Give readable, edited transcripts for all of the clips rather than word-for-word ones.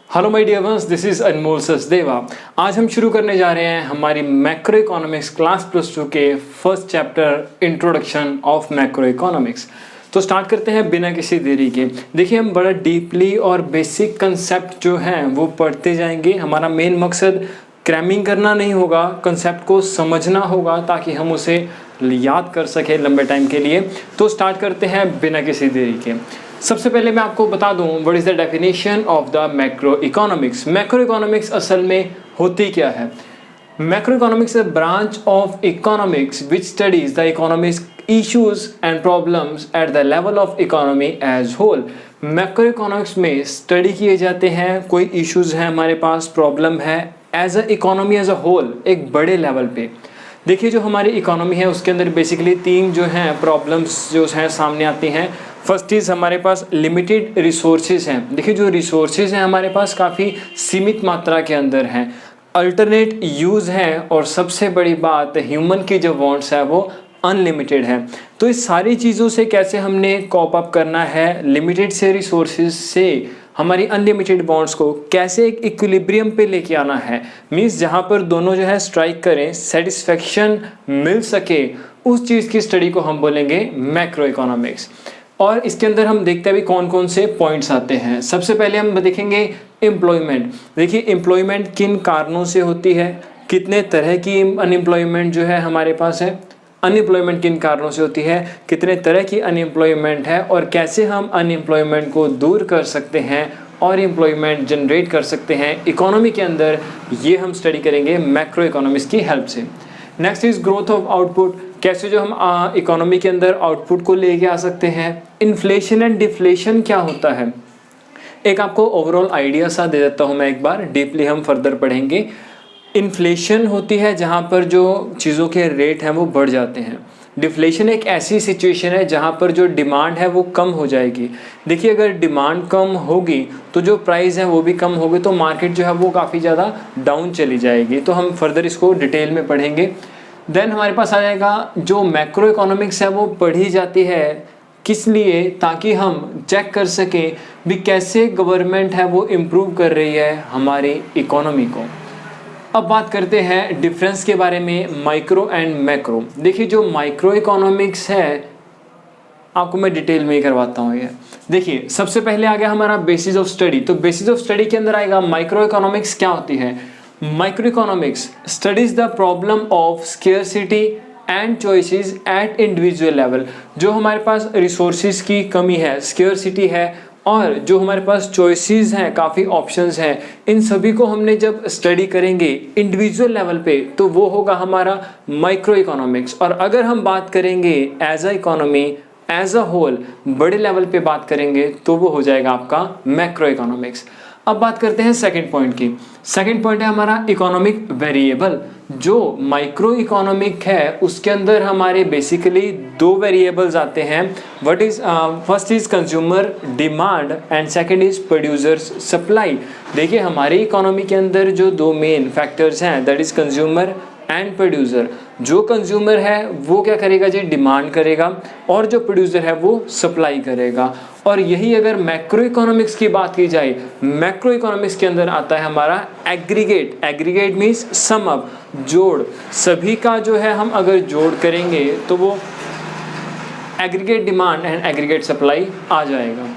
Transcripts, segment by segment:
Hello my dear ones, this is Anmol Sachdeva. आज हम शुरू करने जा रहे हैं हमारी मैक्रो इकोनॉमिक्स क्लास +2 के first chapter introduction of macro economics. तो स्टार्ट करते हैं बिना किसी देरी के। देखिए, हम बड़ा डीपली और बेसिक कंसेप्ट जो हैं वो पढ़ते जाएंगे। हमारा मेन मकसद क्रैमिंग करना नहीं होगा, कंसेप्ट को समझना होगा ताकि हम उसे याद कर सकें लंबे टाइम के लिए। तो स्टार्ट करते हैं बिना किसी देरी के। सबसे पहले मैं आपको बता दूं what is the definition of the macro economics. Macro economics असल में होती क्या है? Macro economics is a branch of economics which studies the economics issues and problems at the level of economy as whole. Macro economics में study किए जाते हैं, कोई इश्यूज हैं हमारे पास, प्रॉब्लम है as a economy as a whole, एक बड़े लेवल पे। देखिए, जो हमारी इकोनॉमी है उसके अंदर बेसिकली तीन जो हैं प्रॉब्लम्स जो हैं सामने आती हैं। फर्स्ट चीज़, हमारे पास लिमिटेड रिसोर्सेज हैं। देखिए, जो रिसोर्सेज हैं हमारे पास काफ़ी सीमित मात्रा के अंदर हैं, अल्टरनेट यूज़ हैं, और सबसे बड़ी बात ह्यूमन की जो वांट्स है वो अनलिमिटेड है। तो इस सारी चीज़ों से कैसे हमने कॉप अप करना है, लिमिटेड से रिसोर्सेज से हमारी अनलिमिटेड बॉन्ड्स को कैसे एक इक्विलिब्रियम पे लेके आना है, मीन्स जहाँ पर दोनों जो है स्ट्राइक करें, सेटिस्फेक्शन मिल सके, उस चीज़ की स्टडी को हम बोलेंगे मैक्रो इकोनॉमिक्स। और इसके अंदर हम देखते हैं भी कौन कौन से पॉइंट्स आते हैं। सबसे पहले हम देखेंगे एम्प्लॉयमेंट। देखिए, एम्प्लॉयमेंट किन कारणों से होती है, कितने तरह की अनएम्प्लॉयमेंट जो है हमारे पास है, अनएम्प्लॉयमेंट किन कारणों से होती है, कितने तरह की अनएम्प्लॉयमेंट है, और कैसे हम अनएम्प्लॉयमेंट को दूर कर सकते हैं और एम्प्लॉयमेंट जनरेट कर सकते हैं इकोनॉमी के अंदर, ये हम स्टडी करेंगे मैक्रो इकोनॉमिक्स की हेल्प से। Next is growth of output, कैसे जो हम इकोनॉमी के अंदर आउटपुट को लेके आ सकते हैं। इन्फ्लेशन एंड डिफ्लेशन क्या होता है, एक आपको ओवरऑल आइडिया सा दे देता हूँ मैं एक बार, डीपली हम फर्दर पढ़ेंगे। इन्फ्लेशन होती है जहाँ पर जो चीज़ों के रेट हैं वो बढ़ जाते हैं। डिफ्लेशन एक ऐसी सिचुएशन है जहाँ पर जो डिमांड है वो कम हो जाएगी। देखिए, अगर डिमांड कम होगी तो जो प्राइस है वो भी कम होगी, तो मार्केट जो है वो काफ़ी ज़्यादा डाउन चली जाएगी। तो हम फर्दर इसको डिटेल में पढ़ेंगे। देन हमारे पास आ जाएगा जो मैक्रो इकोनॉमिक्स है वो पढ़ी जाती है किस लिए, ताकि हम चेक कर सकें भी कैसे गवर्नमेंट है वो इम्प्रूव कर रही है हमारी इकोनॉमी को। अब बात करते हैं डिफरेंस के बारे में, माइक्रो एंड मैक्रो। देखिए, जो माइक्रो इकोनॉमिक्स है आपको मैं डिटेल में ही करवाता हूँ ये। देखिए, सबसे पहले आ गया हमारा बेसिस ऑफ स्टडी। तो बेसिस ऑफ स्टडी के अंदर आएगा माइक्रो इकोनॉमिक्स क्या होती है। Micro economics studies the problem of scarcity and choices eight individual level. जो हमारे पास रिसोर्सेज की कमी है, स्केर्सिटी है, और जो हमारे पास चॉइसेस हैं, काफ़ी ऑप्शंस हैं, इन सभी को हमने जब स्टडी करेंगे इंडिविजुअल लेवल पे तो वो होगा हमारा माइक्रो इकोनॉमिक्स। और अगर हम बात करेंगे as a economy as a whole, बड़े लेवल पे बात करेंगे तो वो हो जाएगा आपका मैक्रो इकोनॉमिक्स। अब बात करते हैं सेकंड पॉइंट की। सेकंड पॉइंट है हमारा इकोनॉमिक वेरिएबल। जो माइक्रो इकोनॉमिक है उसके अंदर हमारे बेसिकली दो वेरिएबल्स आते हैं। What is first is consumer demand and second is producers supply. देखिए, हमारी इकोनॉमी के अंदर जो दो मेन फैक्टर्स हैं, that is consumer and producer. जो कंज्यूमर है वो क्या करेगा जी, डिमांड करेगा, और जो प्रोड्यूसर है वो सप्लाई करेगा। और यही अगर मैक्रो इकोनॉमिक्स की बात की जाए, मैक्रो इकोनॉमिक्स के अंदर आता है हमारा aggregate. Aggregate means sum up, जोड़, सभी का जो है हम अगर जोड़ करेंगे तो वो aggregate demand and aggregate supply आ जाएगा।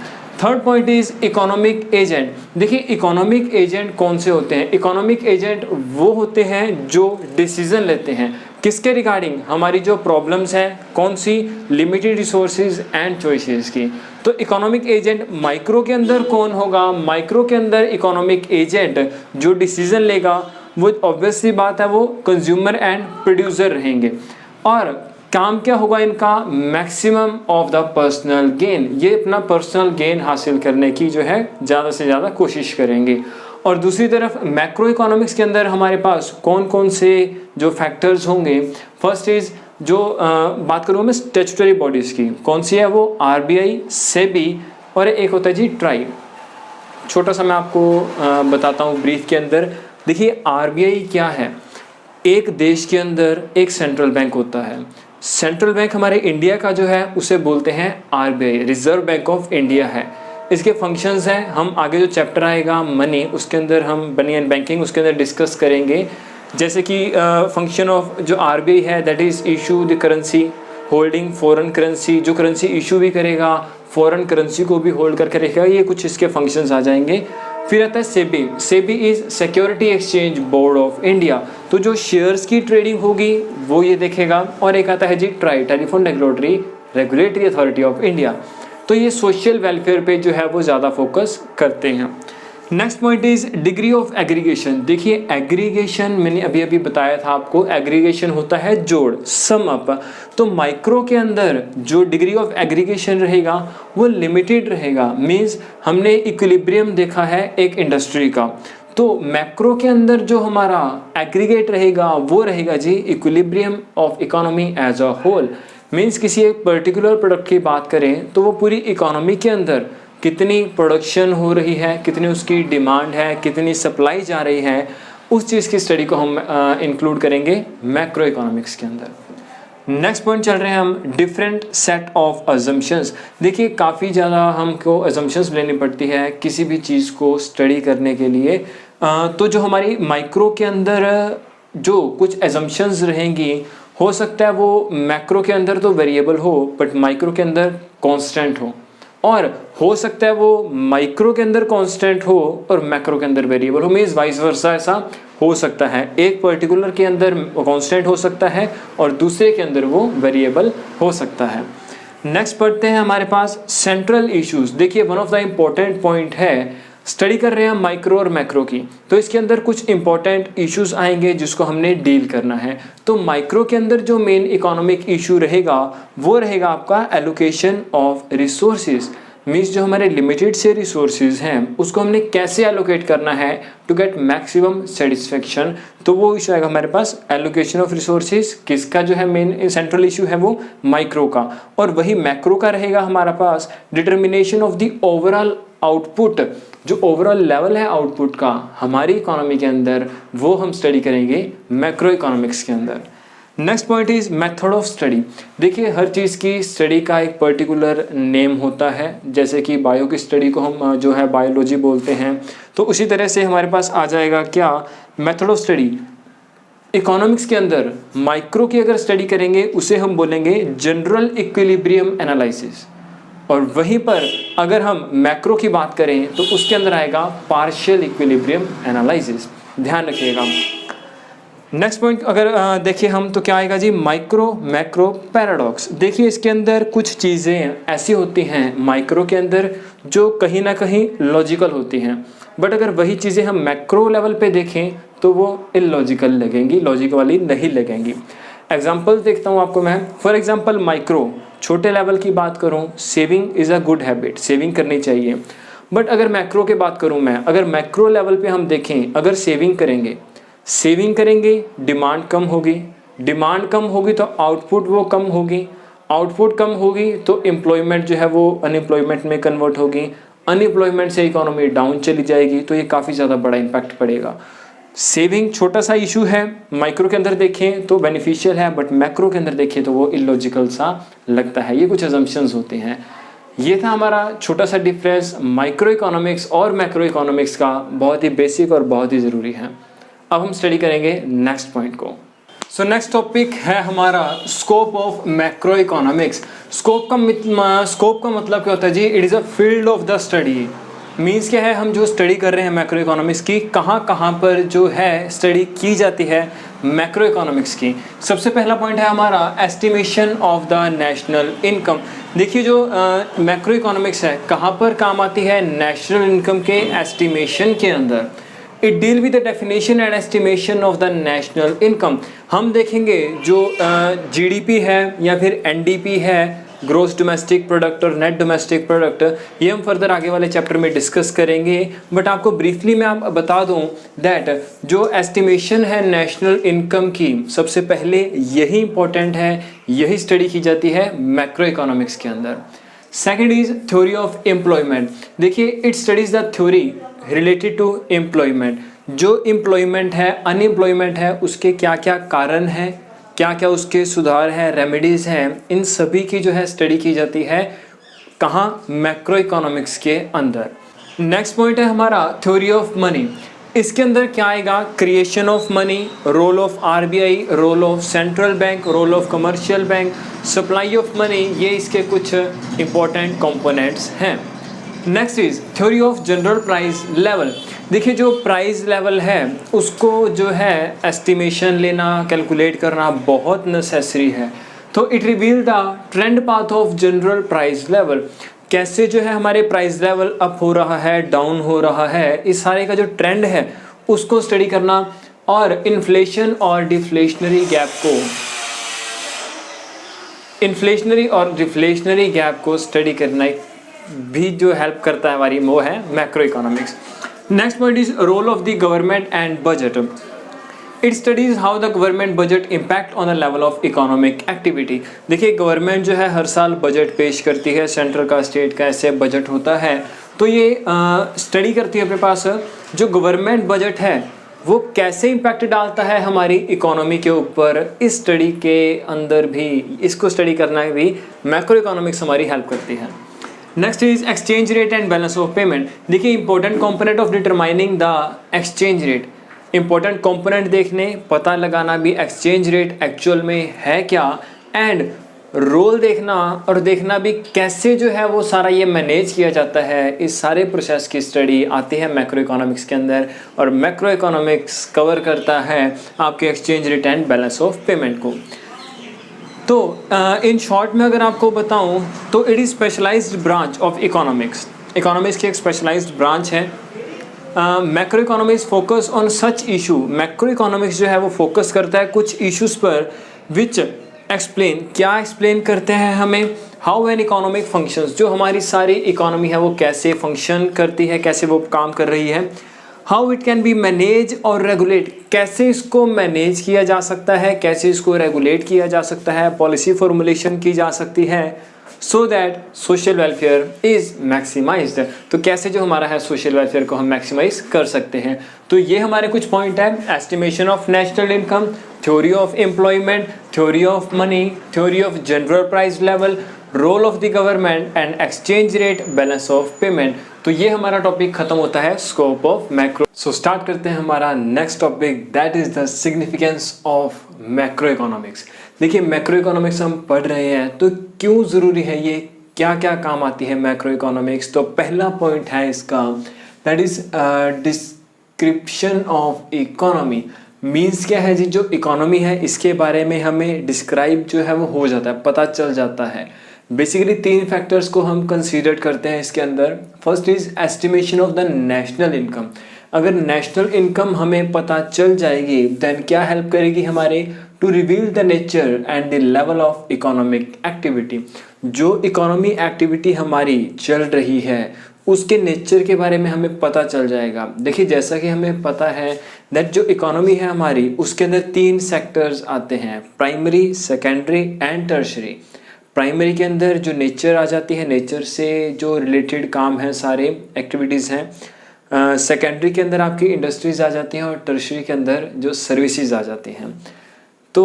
Third point is economic agent. देखिए, इकोनॉमिक एजेंट कौन से होते हैं? इकोनॉमिक एजेंट वो होते हैं जो डिसीजन लेते हैं किसके रिगार्डिंग, हमारी जो प्रॉब्लम्स हैं, कौन सी, लिमिटेड रिसोर्सेज एंड चॉइसेस की। तो इकोनॉमिक एजेंट माइक्रो के अंदर कौन होगा? माइक्रो के अंदर इकोनॉमिक एजेंट जो डिसीजन लेगा वो ऑब्वियसली बात है वो कंज्यूमर एंड प्रोड्यूसर रहेंगे। और काम क्या होगा इनका? Maximum of the personal gain. ये अपना पर्सनल गेन हासिल करने की जो है ज़्यादा से ज़्यादा कोशिश करेंगे। और दूसरी तरफ मैक्रो इकोनॉमिक्स के अंदर हमारे पास कौन कौन से जो फैक्टर्स होंगे? फर्स्ट इज जो बात करूँ मैं स्टैट्यूटरी बॉडीज़ की, कौन सी है वो? आरबीआई, सेबी, और एक होता है जी ट्राई। छोटा सा मैं आपको बताता हूँ ब्रीफ के अंदर। देखिए, आरबीआई क्या है? एक देश के अंदर एक सेंट्रल बैंक होता है। सेंट्रल बैंक हमारे इंडिया का जो है उसे बोलते हैं RBI, reserve bank of India है। इसके फंक्शंस हैं, हम आगे जो चैप्टर आएगा मनी, उसके अंदर हम मनी एंड बैंकिंग, उसके अंदर डिस्कस करेंगे। जैसे कि फंक्शन ऑफ जो आरबीआई है, that is issue the currency, holding foreign currency, जो करेंसी इशू भी करेगा फॉरेन करेंसी को भी होल्ड करके रखेगा, ये कुछ इसके फंक्शंस आ जाएंगे। फिर आता है SEBI. SEBI is security exchange board of India, तो जो शेयर्स की ट्रेडिंग होगी वो ये देखेगा। और एक आता है जी TRAI, telephone regulatory authority of India, तो ये सोशल वेलफेयर पे जो है वो ज़्यादा फोकस करते हैं। Next point is degree of aggregation. देखिए एग्रीगेशन मैंने अभी अभी बताया था आपको, एग्रीगेशन होता है जोड़, सम अप। तो माइक्रो के अंदर जो डिग्री ऑफ एग्रीगेशन रहेगा वो लिमिटेड रहेगा, मीन्स हमने इक्विलिब्रियम देखा है एक इंडस्ट्री का। तो मैक्रो के अंदर जो हमारा एग्रीगेट रहेगा वो रहेगा जी equilibrium of economy as a whole. Means किसी एक पर्टिकुलर प्रोडक्ट की बात करें तो वो पूरी इकोनॉमी के अंदर कितनी प्रोडक्शन हो रही है, कितनी उसकी डिमांड है, कितनी सप्लाई जा रही है, उस चीज़ की स्टडी को हम इंक्लूड करेंगे मैक्रो इकोनॉमिक्स के अंदर। नेक्स्ट पॉइंट चल रहे हैं हम डिफरेंट सेट ऑफ अजम्पशंस। देखिए काफ़ी ज़्यादा हमको अजम्पशंस लेनी पड़ती है किसी भी चीज़ को स्टडी करने के लिए। तो जो हमारी माइक्रो के अंदर जो कुछ अजम्पशंस रहेंगी, हो सकता है वो मैक्रो के अंदर तो वेरिएबल हो बट माइक्रो के अंदर कांस्टेंट हो, और हो सकता है वो माइक्रो के अंदर कांस्टेंट हो और मैक्रो के अंदर वेरिएबल हो, मीन्स वाइस वर्सा ऐसा हो सकता है। एक पर्टिकुलर के अंदर कांस्टेंट हो सकता है और दूसरे के अंदर वो वेरिएबल हो सकता है। नेक्स्ट पढ़ते हैं हमारे पास सेंट्रल इश्यूज। देखिए one of the important point है, स्टडी कर रहे हैं माइक्रो और मैक्रो की, तो इसके अंदर कुछ इंपॉर्टेंट इश्यूज आएंगे जिसको हमने डील करना है। तो माइक्रो के अंदर जो मेन इकोनॉमिक इशू रहेगा वो रहेगा आपका एलोकेशन ऑफ रिसोर्सेज, मीन्स जो हमारे लिमिटेड से रिसोर्सेज हैं उसको हमने कैसे एलोकेट करना है टू गेट मैक्सिमम सेटिस्फेक्शन। तो वो इशू आएगा हमारे पास एलोकेशन ऑफ रिसोर्सेज, किसका जो है मेन सेंट्रल इशू है वो माइक्रो का। और वही मैक्रो का रहेगा हमारा पास determination of the overall output, जो ओवरऑल लेवल है आउटपुट का हमारी इकोनॉमी के अंदर, वो हम स्टडी करेंगे मैक्रो इकोनॉमिक्स के अंदर। Next point is method of study. देखिए हर चीज़ की स्टडी का एक पर्टिकुलर नेम होता है, जैसे कि बायो की स्टडी को हम जो है बायोलॉजी बोलते हैं, तो उसी तरह से हमारे पास आ जाएगा क्या मेथड ऑफ स्टडी। इकोनॉमिक्स के अंदर माइक्रो की अगर स्टडी करेंगे उसे हम बोलेंगे जनरल इक्विलिब्रियम एनालिसिस, और वहीं पर अगर हम मैक्रो की बात करें तो उसके अंदर आएगा पार्शियल इक्विलिब्रियम एनालिसिस, ध्यान रखिएगा। नेक्स्ट पॉइंट अगर देखिए हम तो क्या आएगा जी माइक्रो मैक्रो पैराडॉक्स। देखिए इसके अंदर कुछ चीज़ें ऐसी होती हैं माइक्रो के अंदर जो कहीं ना कहीं लॉजिकल होती हैं, बट अगर वही चीज़ें हम मैक्रो लेवल पे देखें तो वो इलॉजिकल लगेंगी, लॉजिक वाली नहीं लगेंगी। एग्जाम्पल देखता हूँ आपको मैं। फॉर एग्जाम्पल माइक्रो छोटे लेवल की बात करूँ, saving is a good habit, saving करनी चाहिए। बट अगर मैक्रो की बात करूँ मैं, अगर मैक्रो लेवल पे हम देखें, अगर सेविंग करेंगे डिमांड कम होगी, डिमांड कम होगी तो आउटपुट वो कम होगी, आउटपुट कम होगी तो एम्प्लॉयमेंट जो है वो अनएम्प्लॉयमेंट में कन्वर्ट होगी, अनएम्प्लॉयमेंट से इकोनॉमी डाउन चली जाएगी, तो ये काफ़ी ज़्यादा बड़ा इम्पैक्ट पड़ेगा। सेविंग छोटा सा इशू है, माइक्रो के अंदर देखें तो बेनिफिशियल है, बट मैक्रो के अंदर देखें तो वो इलॉजिकल सा लगता है। ये कुछ अजम्पशंस होते हैं। ये था हमारा छोटा सा डिफरेंस माइक्रो इकोनॉमिक्स और मैक्रो इकोनॉमिक्स का, बहुत ही बेसिक और बहुत ही ज़रूरी है। अब हम स्टडी करेंगे नेक्स्ट पॉइंट को। सो नेक्स्ट टॉपिक है हमारा scope of macro economics. Scope का मतलब क्या होता है जी, it is a field of the study. Means क्या है, हम जो स्टडी कर रहे हैं मैक्रो इकोनॉमिक्स की, कहाँ पर जो है स्टडी की जाती है मैक्रो इकोनॉमिक्स की। सबसे पहला पॉइंट है हमारा estimation of the national income. देखिए जो मैक्रो इकोनॉमिक्स है कहाँ पर काम आती है, नेशनल इनकम के एस्टिमेशन के अंदर। It deal with the definition and estimation of the national income. हम देखेंगे जो जीडीपी है या फिर एनडीपी है, ग्रोस डोमेस्टिक प्रोडक्ट और नेट डोमेस्टिक प्रोडक्ट, ये हम फर्दर आगे वाले चैप्टर में डिस्कस करेंगे। बट आपको ब्रीफली मैं आप बता दूं दैट जो एस्टिमेशन है नेशनल इनकम की, सबसे पहले यही इंपॉर्टेंट है, यही स्टडी की जाती है मैक्रो इकोनॉमिक्स के अंदर। Second is theory of employment. देखिए it studies the theory related to employment. जो एम्प्लॉयमेंट है, अनएम्प्लॉयमेंट है, उसके क्या क्या कारण हैं, क्या क्या उसके सुधार हैं, रेमेडीज़ हैं, इन सभी की जो है स्टडी की जाती है कहाँ? मैक्रो इकोनॉमिक्स के अंदर। नेक्स्ट पॉइंट है हमारा थ्योरी ऑफ मनी। इसके अंदर क्या आएगा? Creation of money, role of RBI, role of central bank, role of commercial bank, supply of money, ये इसके कुछ इंपॉर्टेंट कंपोनेंट्स हैं। Next is theory of general price level. देखिए जो प्राइस लेवल है उसको जो है एस्टिमेशन लेना, कैलकुलेट करना बहुत नेसेसरी है। तो it reveal the trend path of general price level, कैसे जो है हमारे प्राइस लेवल अप हो रहा है, डाउन हो रहा है, इस सारे का जो ट्रेंड है उसको स्टडी करना, और इन्फ्लेशन और डिफ्लेशनरी गैप को स्टडी करना भी जो हेल्प करता है हमारी वो है macro economics. Next point is role of the government and budget. It studies how the government budget impact on the level of economic activity. देखिए गवर्नमेंट जो है हर साल बजट पेश करती है, सेंट्रल का, स्टेट का, ऐसे बजट होता है। तो ये स्टडी करती है अपने पास जो गवर्नमेंट बजट है वो कैसे इम्पैक्ट डालता है हमारी इकोनॉमी के ऊपर। इस स्टडी के अंदर भी इसको स्टडी करना भी मैक्रो इकोनॉमिक्स हमारी हेल्प करती है। Next is exchange rate and balance of payment. देखिए important component of determining the exchange rate, important component देखने, पता लगाना भी एक्सचेंज रेट एक्चुअल में है क्या, एंड रोल देखना और देखना भी कैसे जो है वो सारा ये मैनेज किया जाता है। इस सारे प्रोसेस की स्टडी आती है मैक्रो इकोनॉमिक्स के अंदर, और मैक्रो इकोनॉमिक्स कवर करता है आपके exchange rate and balance of payment को। तो इन शॉर्ट में अगर आपको बताऊं तो it is specialised branch of economics. Economics की एक स्पेशलाइज्ड ब्रांच है। Macro economics focus on such issue. Macro economics जो है वो फोकस करता है कुछ इश्यूज पर विच एक्सप्लेन, क्या एक्सप्लेन करते हैं हमें, हाउ एन इकोनॉमिक फंक्शंस, जो हमारी सारी इकोनॉमी है वो कैसे फंक्शन करती है, कैसे वो काम कर रही है। How it can be manage और रेगुलेट, कैसे इसको मैनेज किया जा सकता है, कैसे इसको रेगुलेट किया जा सकता है, पॉलिसी फॉर्मुलेशन की जा सकती है, so that social welfare is maximised. तो कैसे जो हमारा है सोशल वेलफेयर को हम मैक्सिमाइज कर सकते हैं। तो ये हमारे कुछ पॉइंट है। Estimation of national income, theory of employment, theory of money, theory of general price level, role of the government and exchange rate, balance of payment. तो ये हमारा टॉपिक खत्म होता है scope of macro. So start करते हैं हमारा next topic, that is the significance of macro economics. देखिए मैक्रो इकोनॉमिक्स हम पढ़ रहे हैं तो क्यों ज़रूरी है ये, क्या क्या काम आती है मैक्रो इकोनॉमिक्स। तो पहला पॉइंट है इसका, that is description of economy. Means क्या है जी, जो इकोनॉमी है इसके बारे में हमें डिस्क्राइब जो है वो हो जाता है, पता चल जाता है। बेसिकली 3 फैक्टर्स को हम कंसीडर करते हैं इसके अंदर। First is estimation of the national income. अगर नेशनल इनकम हमें पता चल जाएगी देन क्या हेल्प करेगी हमारे, to reveal the nature and the level of economic activity. जो इकोनॉमी एक्टिविटी हमारी चल रही है उसके नेचर के बारे में हमें पता चल जाएगा। देखिए जैसा कि हमें पता है दैट जो इकोनॉमी है हमारी उसके अंदर 3 सेक्टर्स आते हैं, primary, secondary and tertiary. Primary के अंदर जो नेचर आ जाती है, नेचर से जो रिलेटेड काम है सारे एक्टिविटीज़ हैं। सेकेंडरी के अंदर आपकी इंडस्ट्रीज़ आ जाती हैं, और टर्शरी के अंदर जो सर्विसेज आ जाती हैं। तो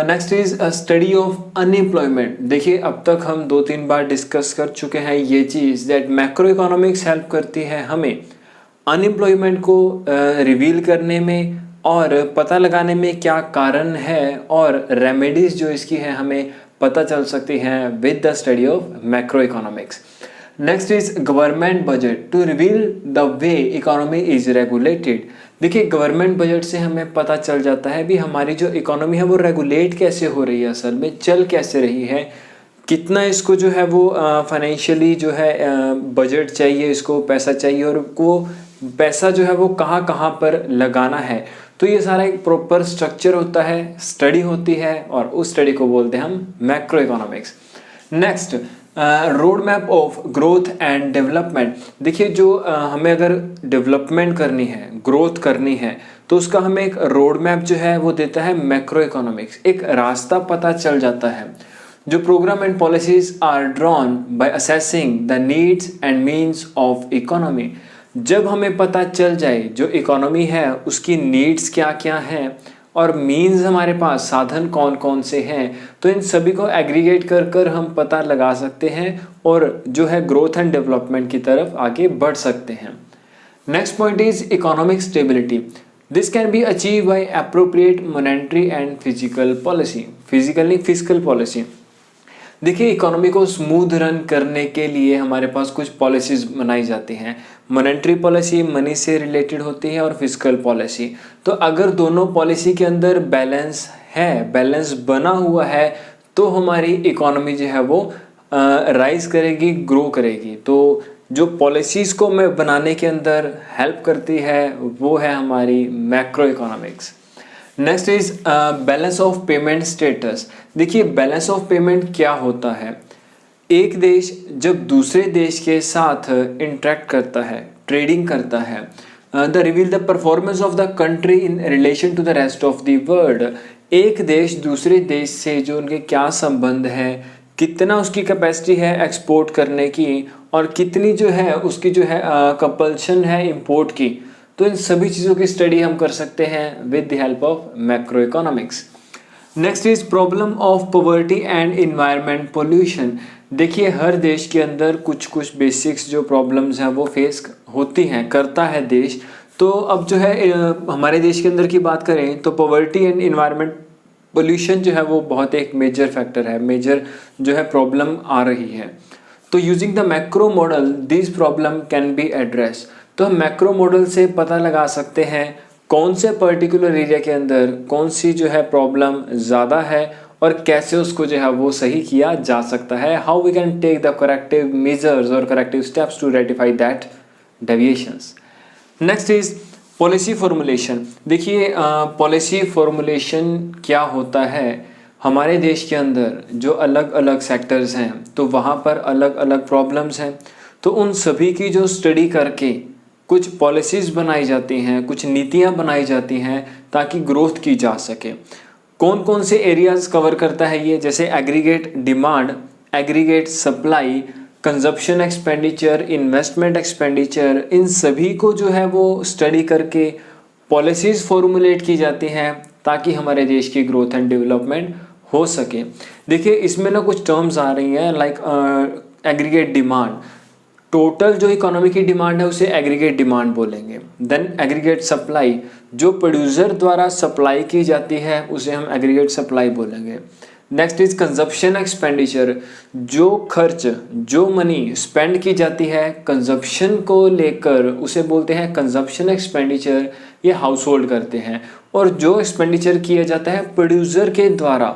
next is study of unemployment. देखिए अब तक हम 2-3 बार डिस्कस कर चुके हैं ये चीज़, दैट मैक्रो इकोनॉमिक्स हेल्प करती है हमें अनएम्प्लॉयमेंट को रिवील करने में और पता लगाने में क्या कारण है, और रेमेडीज जो इसकी है हमें पता चल सकती हैं with the study of macro economics. Next is government budget to reveal the way economy is regulated. देखिए गवर्नमेंट बजट से हमें पता चल जाता है भी हमारी जो इकोनॉमी है वो रेगुलेट कैसे हो रही है, असल में चल कैसे रही है, कितना इसको जो है वो फाइनेंशियली जो है बजट चाहिए, इसको पैसा चाहिए, और वो पैसा जो है वो कहाँ कहाँ पर लगाना है। तो ये सारा एक प्रॉपर स्ट्रक्चर होता है, स्टडी होती है, और उस स्टडी को बोलते हैं हम macro economics. Next road map of growth and development. देखिए जो हमें अगर डेवलपमेंट करनी है, ग्रोथ करनी है, तो उसका हमें एक रोड मैप जो है वो देता है मैक्रो इकोनॉमिक्स। एक रास्ता पता चल जाता है। जो programme and policies are drawn by assessing the needs and means of economy. जब हमें पता चल जाए जो इकोनॉमी है उसकी नीड्स क्या क्या हैं और मीन्स हमारे पास साधन कौन कौन से हैं, तो इन सभी को एग्रीगेट कर कर हम पता लगा सकते हैं और जो है ग्रोथ एंड डेवलपमेंट की तरफ आगे बढ़ सकते हैं। Next point is economic stability. This can be achieve by appropriate monetary and physical policy, physical नहीं फिजिकल पॉलिसी। देखिए इकोनॉमी को स्मूथ रन करने के लिए हमारे पास कुछ पॉलिसीज बनाई जाती हैं। मॉनेटरी पॉलिसी मनी से रिलेटेड होती है और फिजिकल पॉलिसी। तो अगर दोनों पॉलिसी के अंदर बैलेंस है, बैलेंस बना हुआ है, तो हमारी इकोनॉमी जो है वो राइज करेगी, ग्रो करेगी। तो जो पॉलिसीज़ को मैं बनाने के अंदर हेल्प करती है वो है हमारी macro economics. Next is balance of payment status. देखिए बैलेंस ऑफ पेमेंट क्या होता है। एक देश जब दूसरे देश के साथ इंटरेक्ट करता है, ट्रेडिंग करता है, the reveal the performance of the country in relation to the rest of the world. एक देश दूसरे देश से जो उनके क्या संबंध है, कितना उसकी कैपेसिटी है एक्सपोर्ट करने की और कितनी जो है उसकी जो है कंपल्शन है इंपोर्ट की, तो इन सभी चीज़ों की स्टडी हम कर सकते हैं with the help of macro economics. Next is problem of poverty and environment pollution. देखिए हर देश के अंदर कुछ कुछ बेसिक्स जो प्रॉब्लम्स हैं वो फेस होती हैं, करता है देश। तो अब जो है हमारे देश के अंदर की बात करें तो पॉवर्टी एंड इन्वायरमेंट पोल्यूशन जो है वो बहुत एक मेजर फैक्टर है, मेजर जो है प्रॉब्लम आ रही है। तो using the macro model this problem can be address. तो हम मैक्रो मॉडल से पता लगा सकते हैं कौन से पर्टिकुलर एरिया के अंदर कौन सी जो है प्रॉब्लम ज़्यादा है और कैसे उसको जो है वो सही किया जा सकता है। How we can take the corrective measures और corrective steps to rectify that deviations. Next is policy formulation. देखिए पॉलिसी फॉर्मुलेशन क्या होता है। हमारे देश के अंदर जो अलग अलग सेक्टर्स हैं तो वहाँ पर अलग अलग प्रॉब्लम्स हैं, तो उन सभी की जो स्टडी करके कुछ पॉलिसीज़ बनाई जाती हैं, कुछ नीतियाँ बनाई जाती हैं ताकि ग्रोथ की जा सके। कौन कौन से एरियाज़ कवर करता है ये, जैसे aggregate demand, aggregate supply, consumption expenditure, investment expenditure, इन सभी को जो है वो स्टडी करके पॉलिसीज़ फॉर्मुलेट की जाती हैं ताकि हमारे देश की ग्रोथ एंड डेवलपमेंट हो सके। देखिए इसमें ना कुछ टर्म्स आ रही हैं लाइक एग्रीगेट डिमांड, टोटल जो इकोनॉमी की डिमांड है उसे एग्रीगेट डिमांड बोलेंगे। देन एग्रीगेट सप्लाई, जो प्रोड्यूसर द्वारा सप्लाई की जाती है उसे हम एग्रीगेट सप्लाई बोलेंगे। नेक्स्ट इज कंजप्शन एक्सपेंडिचर, जो खर्च जो मनी स्पेंड की जाती है कंजप्शन को लेकर उसे बोलते हैं कंजप्शन एक्सपेंडिचर, ये हाउस होल्ड करते हैं। और जो एक्सपेंडिचर किया जाता है प्रोड्यूसर के द्वारा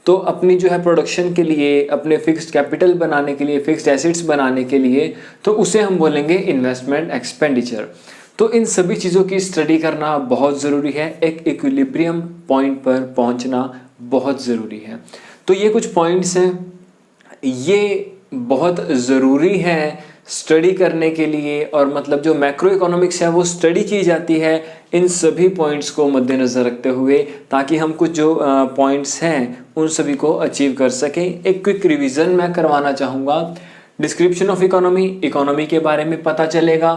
तो अपनी जो है प्रोडक्शन के लिए, अपने फिक्स्ड कैपिटल बनाने के लिए, फिक्स्ड एसेट्स बनाने के लिए, तो उसे हम बोलेंगे इन्वेस्टमेंट एक्सपेंडिचर। तो इन सभी चीज़ों की स्टडी करना बहुत ज़रूरी है, एक इक्विलिब्रियम पॉइंट पर पहुंचना बहुत ज़रूरी है। तो ये कुछ पॉइंट्स हैं, ये बहुत ज़रूरी है स्टडी करने के लिए, और मतलब जो मैक्रो इकोनॉमिक्स है वो स्टडी की जाती है इन सभी पॉइंट्स को मद्देनज़र रखते हुए, ताकि हम कुछ जो पॉइंट्स हैं उन सभी को अचीव कर सकें। एक क्विक रिवीजन मैं करवाना चाहूँगा। डिस्क्रिप्शन ऑफ इकोनॉमी, इकोनॉमी के बारे में पता चलेगा।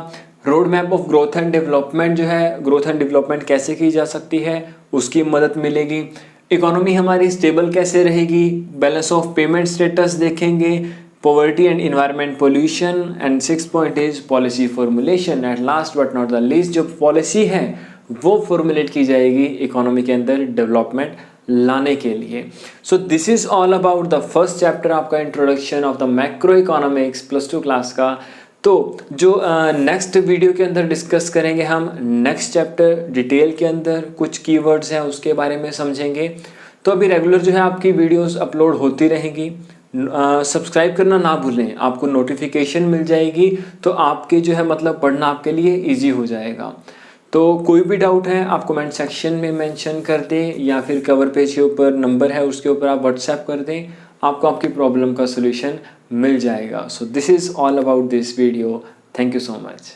Road map of growth and development, जो है ग्रोथ एंड डेवलपमेंट कैसे की जा सकती है उसकी मदद मिलेगी। इकोनॉमी हमारी स्टेबल कैसे रहेगी, बैलेंस ऑफ पेमेंट स्टेटस देखेंगे, poverty and environment pollution, and 6th point is policy formulation. At last but not the least, जो पॉलिसी है वो फॉर्मुलेट की जाएगी इकोनॉमी के अंदर डेवलपमेंट लाने के लिए। So this is all about the first chapter, आपका introduction of the macro economics +2 class का। तो जो नेक्स्ट वीडियो के अंदर डिस्कस करेंगे हम नेक्स्ट चैप्टर डिटेल के अंदर, कुछ कीवर्ड्स हैं उसके बारे में समझेंगे। तो अभी रेगुलर जो है आपकी वीडियोस अपलोड होती रहेंगी। सब्सक्राइब करना ना भूलें, आपको नोटिफिकेशन मिल जाएगी तो आपके जो है मतलब पढ़ना आपके लिए इजी हो जाएगा। तो कोई भी डाउट है आप कमेंट सेक्शन में मेंशन कर दें, या फिर कवर पेज के ऊपर नंबर है उसके ऊपर आप व्हाट्सएप कर दें, आपको आपकी प्रॉब्लम का सोल्यूशन मिल जाएगा। So this is all about this video. Thank you so much.